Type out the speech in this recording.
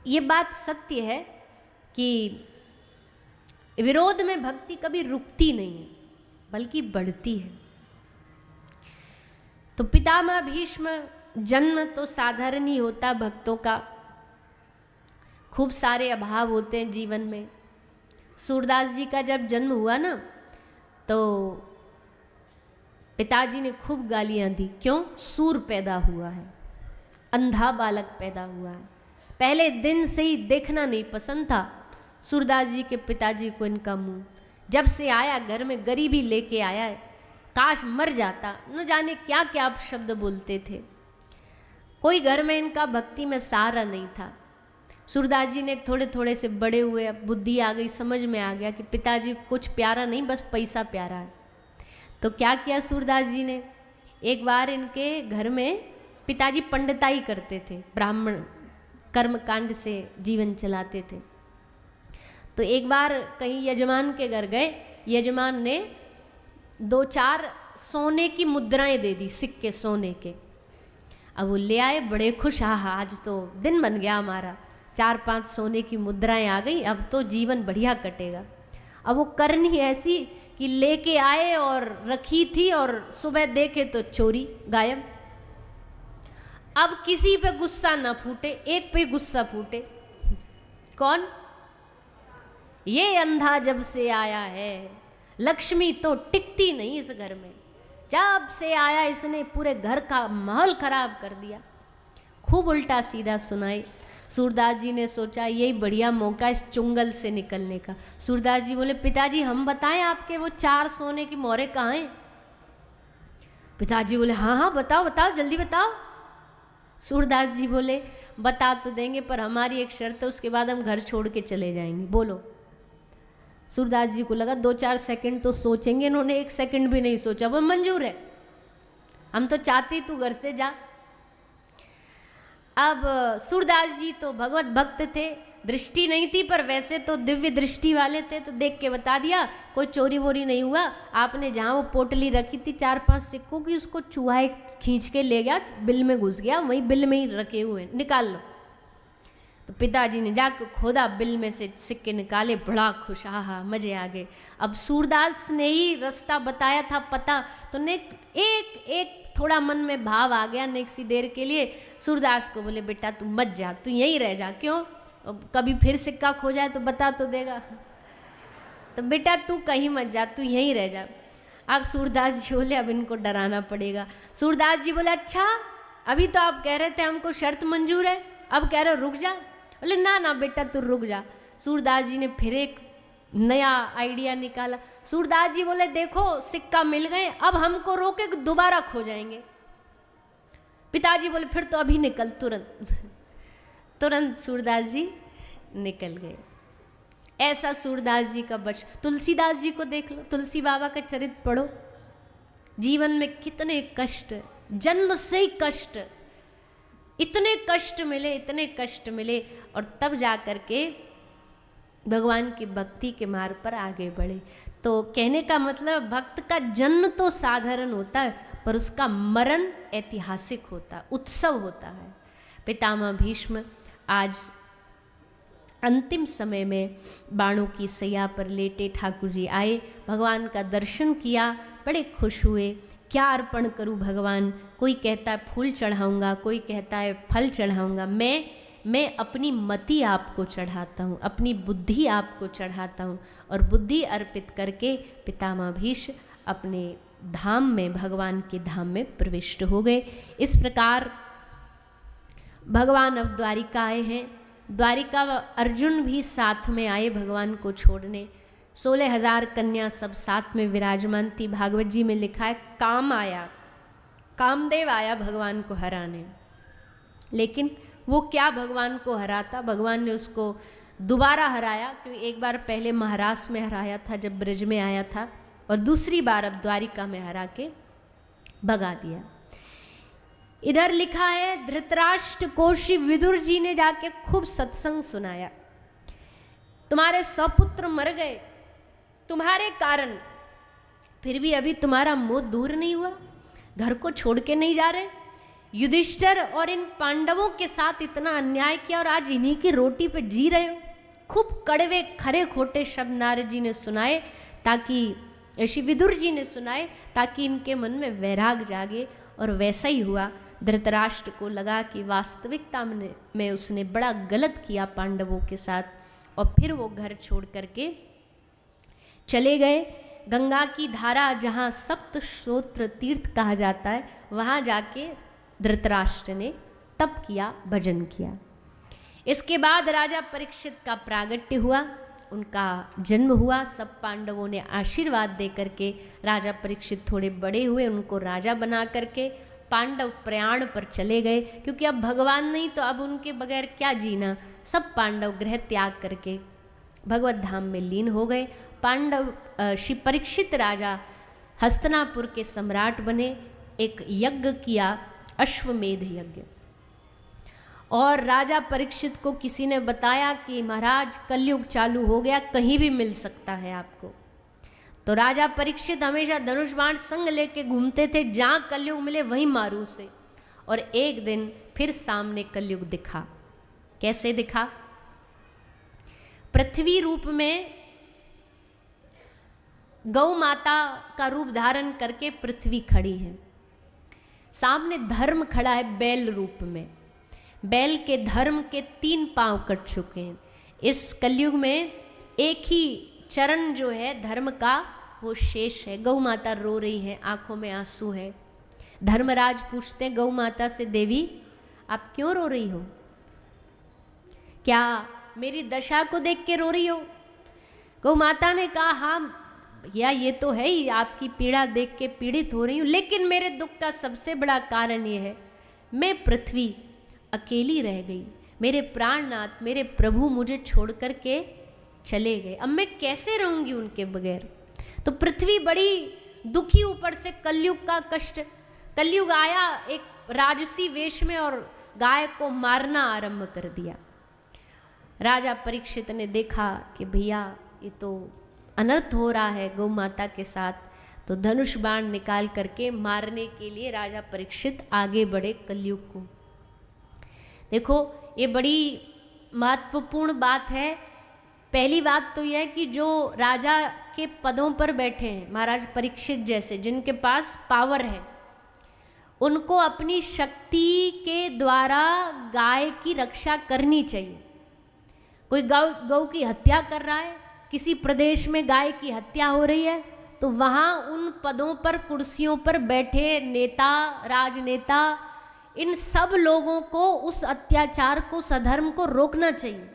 ये बात सत्य है कि विरोध में भक्ति कभी रुकती नहीं है, बल्कि बढ़ती है। तो पितामह भीष्म जन्म तो साधारण ही होता भक्तों का, खूब सारे अभाव होते हैं जीवन में। सूरदास जी का जब जन्म हुआ ना, तो पिताजी ने खूब गालियां दी। क्यों? सूर पैदा हुआ है, अंधा बालक पैदा हुआ है। पहले दिन से ही देखना नहीं पसंद था सूरदास जी के पिताजी को इनका मुंह। जब से आया घर में गरीबी लेके आया है, काश मर जाता, न जाने क्या क्या आप शब्द बोलते थे। कोई घर में इनका भक्ति में सहारा नहीं था। सूरदास जी ने थोड़े थोड़े से बड़े हुए, अब बुद्धि आ गई, समझ में आ गया कि पिताजी कुछ प्यारा नहीं, बस पैसा प्यारा है। तो क्या किया सूरदास जी ने, एक बार इनके घर में पिताजी पंडिताई करते थे, ब्राह्मण कर्मकांड से जीवन चलाते थे। तो एक बार कहीं यजमान के घर गए, यजमान ने 2-4 सोने की मुद्राएं दे दी, सिक्के सोने के। अब वो ले आए, बड़े खुश, हाँ आज तो दिन बन गया हमारा, 4-5 सोने की मुद्राएं आ गई, अब तो जीवन बढ़िया कटेगा। अब वो करनी ऐसी कि लेके आए और रखी थी, और सुबह देखे तो चोरी, गायब। अब किसी पे गुस्सा ना फूटे, एक पे गुस्सा फूटे। कौन? ये अंधा जब से आया है, लक्ष्मी तो टिकती नहीं इस घर में। जब से आया इसने पूरे घर का माहौल खराब कर दिया। खूब उल्टा सीधा सुनाई। सूरदास जी ने सोचा यही बढ़िया मौका इस चुंगल से निकलने का। सूरदास जी बोले, पिताजी हम बताएं आपके वो 4 सोने की मोहरें कहाँ हैं? पिताजी बोले, हाँ हाँ बताओ बताओ, जल्दी बताओ। सूरदास जी बोले, बता तो देंगे, पर हमारी एक शर्त है, उसके बाद हम घर छोड़ के चले जाएंगे। बोलो। सूरदास जी को लगा 2-4 सेकंड तो सोचेंगे, इन्होंने 1 सेकंड भी नहीं सोचा। वो मंजूर है, हम तो चाहते तू घर से जा। अब सूरदास जी तो भगवत भक्त थे, दृष्टि नहीं थी, पर वैसे तो दिव्य दृष्टि वाले थे, तो देख के बता दिया कोई चोरी वोरी नहीं हुआ। आपने जहाँ वो पोटली रखी थी 4-5 सिक्कों की, उसको चूहा खींच के ले गया, बिल में घुस गया, वहीं बिल में ही रखे हुए, निकाल लो। तो पिताजी ने जाकर खोदा, बिल में से सिक्के निकाले, बड़ा खुश, हाँ मजे आ गए। अब सूरदास ने ही रास्ता बताया था, पता तो ने एक थोड़ा मन में भाव आ गया नेक सी देर के लिए। सूरदास को बोले, बेटा तू मत जा, तू यहीं रह जा। क्यों? कभी फिर सिक्का खो जाए तो बता तो देगा। तो बेटा तू कहीं मत जा, तू यहीं रह जा। अब सूरदास जी बोले, अब इनको डराना पड़ेगा। सूरदास जी बोले, अच्छा अभी तो आप कह रहे थे हमको शर्त मंजूर है, अब कह रहे हो रुक जा। बोले, ना ना बेटा तू रुक जा। सूरदास जी ने फिर एक नया आइडिया निकाला। सूरदास जी बोले, देखो सिक्का मिल गए, अब हमको रोके दोबारा खो जाएंगे। पिताजी बोले, फिर तो अभी निकल, तुरंत सूरदास जी निकल गए। ऐसा सूरदास जी का तुलसीदास जी को देख लो, तुलसी बाबा का चरित्र पढ़ो। जीवन में कितने कष्ट, जन्म से ही कष्ट, इतने कष्ट मिले, और तब जा कर के भगवान की भक्ति के मार्ग पर आगे बढ़े। तो कहने का मतलब, भक्त का जन्म तो साधारण होता है, पर उसका मरण ऐतिहासिक होता है, उत्सव होता है। पितामह भीष्म आज अंतिम समय में बाणों की सैया पर लेटे ठाकुर जी आए, भगवान का दर्शन किया, बड़े खुश हुए। क्या अर्पण करूं भगवान? कोई कहता है फूल चढ़ाऊंगा, कोई कहता है फल चढ़ाऊंगा। मैं अपनी मति आपको चढ़ाता हूँ, अपनी बुद्धि आपको चढ़ाता हूँ। और बुद्धि अर्पित करके पितामह भीष्म अपने धाम में, भगवान के धाम में प्रविष्ट हो गए। इस प्रकार भगवान अब द्वारिका आए हैं। द्वारिका अर्जुन भी साथ में आए भगवान को छोड़ने। 16,000 कन्या सब साथ में विराजमान थी। भागवत जी में लिखा है, कामदेव आया भगवान को हराने। लेकिन वो क्या भगवान को हराता, भगवान ने उसको दोबारा हराया, क्योंकि एक बार पहले महाराष्ट्र में हराया था जब ब्रज में आया था, और दूसरी बार अब द्वारिका में हरा के भगा दिया। इधर लिखा है, धृतराष्ट्र को श्री विदुर जी ने जाके खूब सत्संग सुनाया। तुम्हारे सपुत्र मर गए तुम्हारे कारण, फिर भी अभी तुम्हारा मोह दूर नहीं हुआ, घर को छोड़ के नहीं जा रहे। युधिष्ठिर और इन पांडवों के साथ इतना अन्याय किया और आज इन्हीं की रोटी पे जी रहे हो। खूब कड़वे खरे खोटे शब्द नारद जी ने सुनाए, ताकि ऋषि विदुर जी ने सुनाए, ताकि इनके मन में वैराग जागे। और वैसा ही हुआ। धृतराष्ट्र को लगा कि वास्तविकता में उसने बड़ा गलत किया पांडवों के साथ, और फिर वो घर छोड़ करके चले गए। गंगा की धारा जहाँ सप्त श्रोत्र तीर्थ कहा जाता है, वहाँ जाके धृतराष्ट्र ने तप किया, भजन किया। इसके बाद राजा परीक्षित का प्रागट्य हुआ, उनका जन्म हुआ। सब पांडवों ने आशीर्वाद दे करके राजा परीक्षित थोड़े बड़े हुए, उनको राजा बना करके पांडव प्रयाण पर चले गए, क्योंकि अब भगवान नहीं तो अब उनके बगैर क्या जीना। सब पांडव गृह त्याग करके भगवत धाम में लीन हो गए। पांडव श्री परीक्षित राजा हस्तिनापुर के सम्राट बने। एक यज्ञ किया, अश्वमेध यज्ञ। और राजा परीक्षित को किसी ने बताया कि महाराज कलयुग चालू हो गया, कहीं भी मिल सकता है आपको। तो राजा परीक्षित हमेशा धनुष बाण संग लेके घूमते थे, जहाँ कलयुग मिले वहीं मारू से। और एक दिन फिर सामने कलयुग दिखा। कैसे दिखा? पृथ्वी रूप में गौ माता का रूप धारण करके पृथ्वी खड़ी है, सामने धर्म खड़ा है बैल रूप में। बैल के धर्म के 3 पांव कट चुके हैं। इस कलयुग में एक ही चरण जो है धर्म का वो शेष है। गौ माता रो रही है, आंखों में आंसू है। धर्मराज पूछते हैं गौ माता से, देवी आप क्यों रो रही हो? क्या मेरी दशा को देख के रो रही हो? गौ माता ने कहा, हाँ या ये तो है ही, आपकी पीड़ा देख के पीड़ित हो रही हूँ, लेकिन मेरे दुख का सबसे बड़ा कारण ये है, मैं पृथ्वी अकेली रह गई। मेरे प्राणनाथ मेरे प्रभु मुझे छोड़ कर के चले गए, अब मैं कैसे रहूंगी उनके बगैर। तो पृथ्वी बड़ी दुखी, ऊपर से कलयुग का कष्ट। कलयुग आया एक राजसी वेश में और गाय को मारना आरंभ कर दिया। राजा परीक्षित ने देखा कि भैया ये तो अनर्थ हो रहा है गौ माता के साथ, तो धनुष बाण निकाल करके मारने के लिए राजा परीक्षित आगे बढ़े कलयुग को। देखो ये बड़ी महत्वपूर्ण बात है। पहली बात तो यह है कि जो राजा के पदों पर बैठे हैं, महाराज परीक्षित जैसे जिनके पास पावर है, उनको अपनी शक्ति के द्वारा गाय की रक्षा करनी चाहिए। कोई गौ की हत्या कर रहा है, किसी प्रदेश में गाय की हत्या हो रही है, तो वहाँ उन पदों पर कुर्सियों पर बैठे नेता, राजनेता, इन सब लोगों को उस अत्याचार को, सधर्म को रोकना चाहिए।